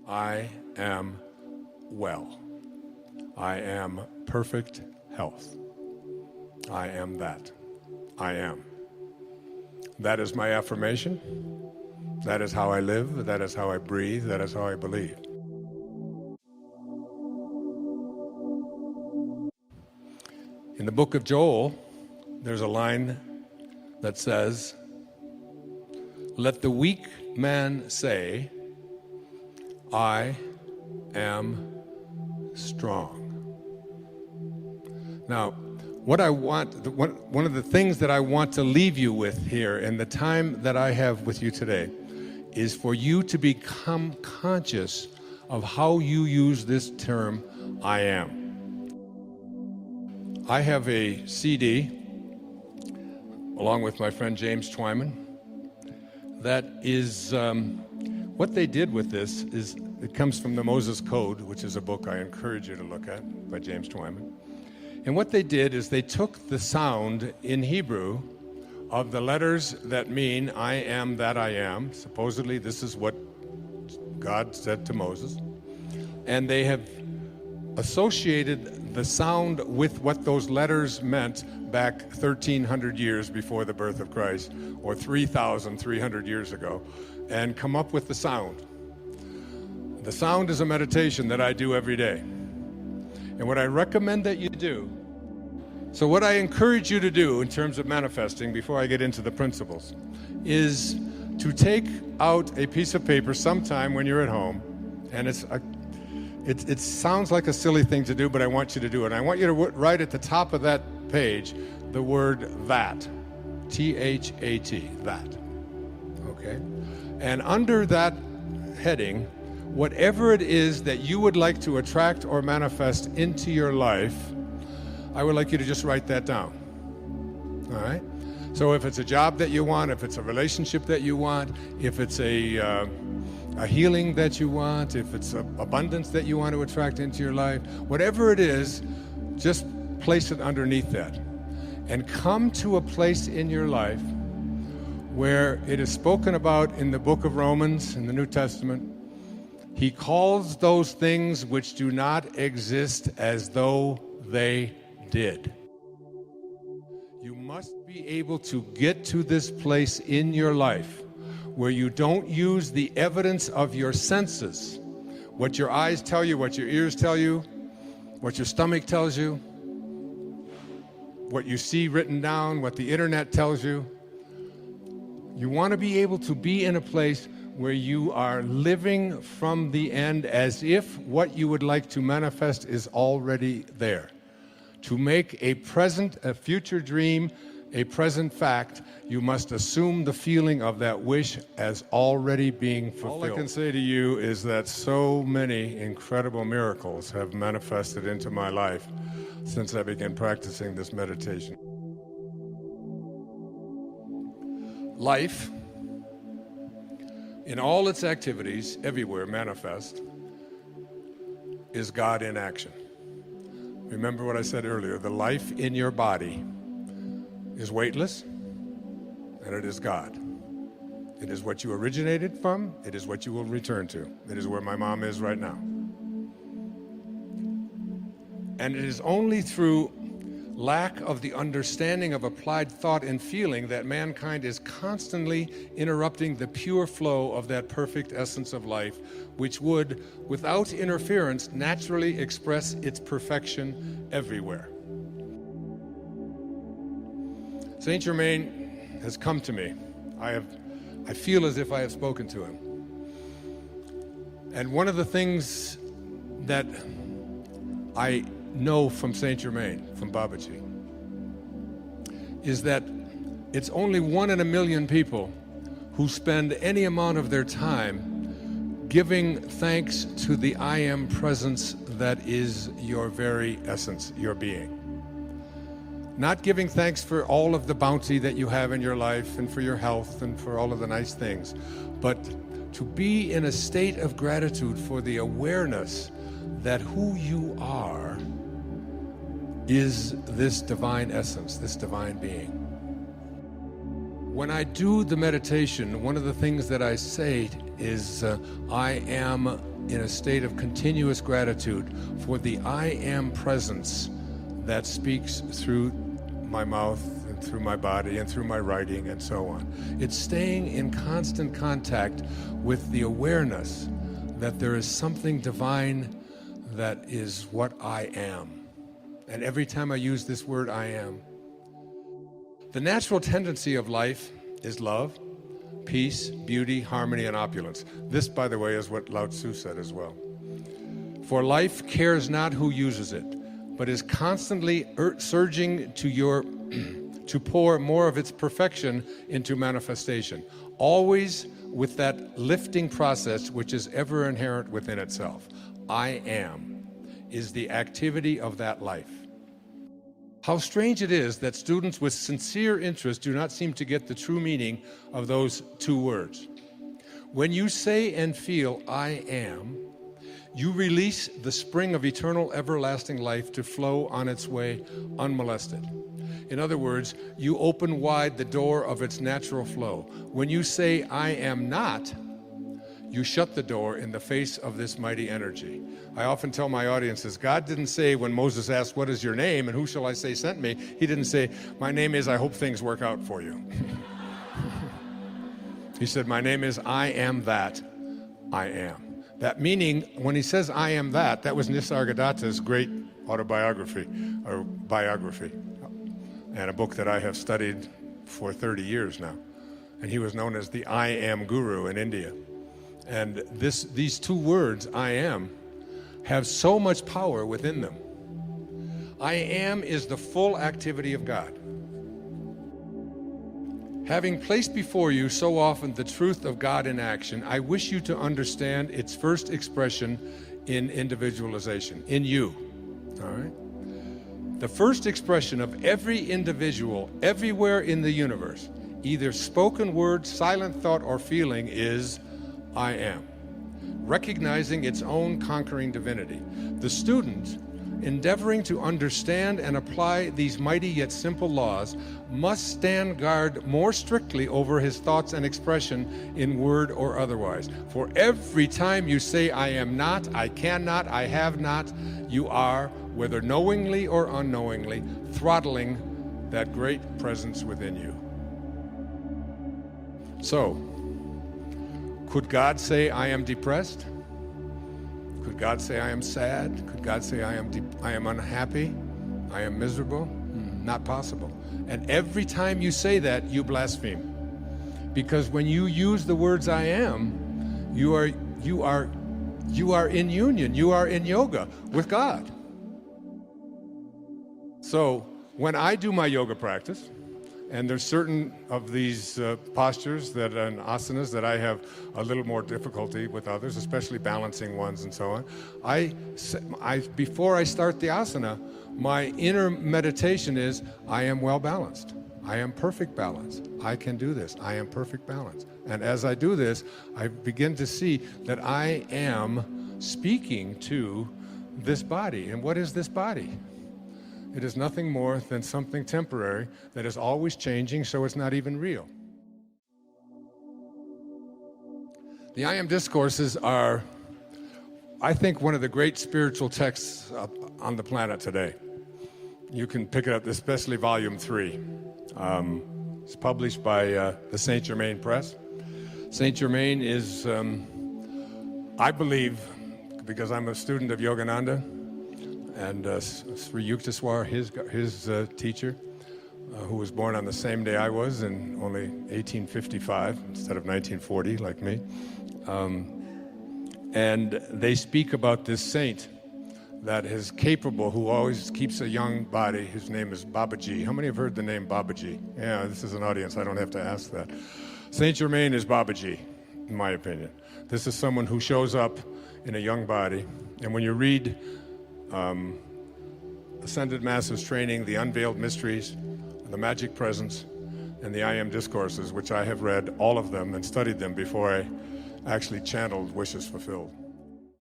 I am well. I am perfect health. I am that. I am. That is my affirmation. That is how I live. That is how I breathe. That is how I believe. In the book of Joel, there's a line that says, "Let the weak man say, I am strong." Now, one of the things that I want to leave you with here in the time that I have with you today is for you to become conscious of how you use this term, I am. I have a CD, along with my friend James Twyman, that is, what they did with this is, it comes from the Moses Code, which is a book I encourage you to look at, by James Twyman. And what they did is they took the sound in Hebrew of the letters that mean I am that I am. Supposedly this is what God said to Moses. And they have associated the sound with what those letters meant back 1,300 years before the birth of Christ, or 3,300 years ago, and come up with the sound. The sound is a meditation that I do every day. And what I recommend that you do, so what I encourage you to do in terms of manifesting, before I get into the principles, is to take out a piece of paper sometime when you're at home, and it sounds like a silly thing to do, but I want you to do it. I want you to write at the top of that page the word that, T-H-A-T, that, okay? And under that heading, whatever it is that you would like to attract or manifest into your life, I would like you to just write that down, all right? So if it's a job that you want, if it's a relationship that you want, if it's a healing that you want, if it's abundance that you want to attract into your life, whatever it is, just place it underneath that. And come to a place in your life where it is spoken about in the book of Romans, in the New Testament. He calls those things which do not exist as though they did. You must be able to get to this place in your life where you don't use the evidence of your senses, what your eyes tell you, what your ears tell you, what your stomach tells you, what you see written down, what the internet tells you. You want to be able to be in a place where you are living from the end as if what you would like to manifest is already there. To make a future dream, a present fact, you must assume the feeling of that wish as already being fulfilled. All I can say to you is that so many incredible miracles have manifested into my life since I began practicing this meditation. Life, in all its activities, everywhere manifest, is God in action. Remember what I said earlier, the life in your body is weightless, and it is God. It is what you originated from, it is what you will return to. It is where my mom is right now. And it is only through lack of the understanding of applied thought and feeling that mankind is constantly interrupting the pure flow of that perfect essence of life, which would, without interference, naturally express its perfection everywhere. Saint Germain has come to me. I feel as if I have spoken to him. And one of the things that I know from Saint Germain, from Babaji, is that it's only 1 in a million people who spend any amount of their time giving thanks to the I am presence that is your very essence, your being. Not giving thanks for all of the bounty that you have in your life and for your health and for all of the nice things, but to be in a state of gratitude for the awareness that who you are is this divine essence, this divine being. When I do the meditation, one of the things that I say is I am in a state of continuous gratitude for the I am presence that speaks through my mouth and through my body and through my writing and so on. It's staying in constant contact with the awareness that there is something divine that is what I am. And every time I use this word, I am. The natural tendency of life is love, peace, beauty, harmony, and opulence. This, by the way, is what Lao Tzu said as well. For life cares not who uses it, but is constantly surging to pour more of its perfection into manifestation, always with that lifting process which is ever inherent within itself. I am is the activity of that life. How strange it is that students with sincere interest do not seem to get the true meaning of those two words. When you say and feel, I am, you release the spring of eternal, everlasting life to flow on its way unmolested. In other words, you open wide the door of its natural flow. When you say, I am not, you shut the door in the face of this mighty energy. I often tell my audiences, God didn't say when Moses asked, what is your name and who shall I say sent me? He didn't say, my name is I hope things work out for you. He said, my name is I am that I am. That meaning, when he says I am that, that was Nisargadatta's great autobiography, or biography, and a book that I have studied for 30 years now. And he was known as the I am guru in India. And these two words, I am, have so much power within them. I am is the full activity of God. Having placed before you so often the truth of God in action, I wish you to understand its first expression in individualization, in you. All right? The first expression of every individual everywhere in the universe, either spoken word, silent thought, or feeling, is I am, recognizing its own conquering divinity. The student, endeavoring to understand and apply these mighty yet simple laws, must stand guard more strictly over his thoughts and expression in word or otherwise. For every time you say, I am not, I cannot, I have not, you are, whether knowingly or unknowingly, throttling that great presence within you. So, could God say, I am depressed? Could God say, I am sad? Could God say, I am unhappy? I am miserable? Not possible. And every time you say that, you blaspheme. Because when you use the words I am, you are in union, you are in yoga with God. So when I do my yoga practice, and there's certain of these postures and asanas that I have a little more difficulty with others, especially balancing ones and so on. Before I start the asana, my inner meditation is, I am well balanced. I am perfect balance. I can do this. I am perfect balance. And as I do this, I begin to see that I am speaking to this body. And what is this body? It is nothing more than something temporary that is always changing, so it's not even real. The I Am Discourses are, I think, one of the great spiritual texts on the planet today. You can pick it up, especially Volume 3. It's published by the Saint Germain Press. Saint Germain is, I believe, because I'm a student of Yogananda, and Sri Yukteswar, his teacher, who was born on the same day I was in only 1855 instead of 1940, like me. And they speak about this saint that is capable, who always keeps a young body. His name is Babaji. How many have heard the name Babaji? Yeah, this is an audience. I don't have to ask that. Saint Germain is Babaji, in my opinion. This is someone who shows up in a young body. And when you read Ascended Masters Training, The Unveiled Mysteries, The Magic Presence, and the I Am Discourses, which I have read all of them and studied them before I actually channeled Wishes Fulfilled.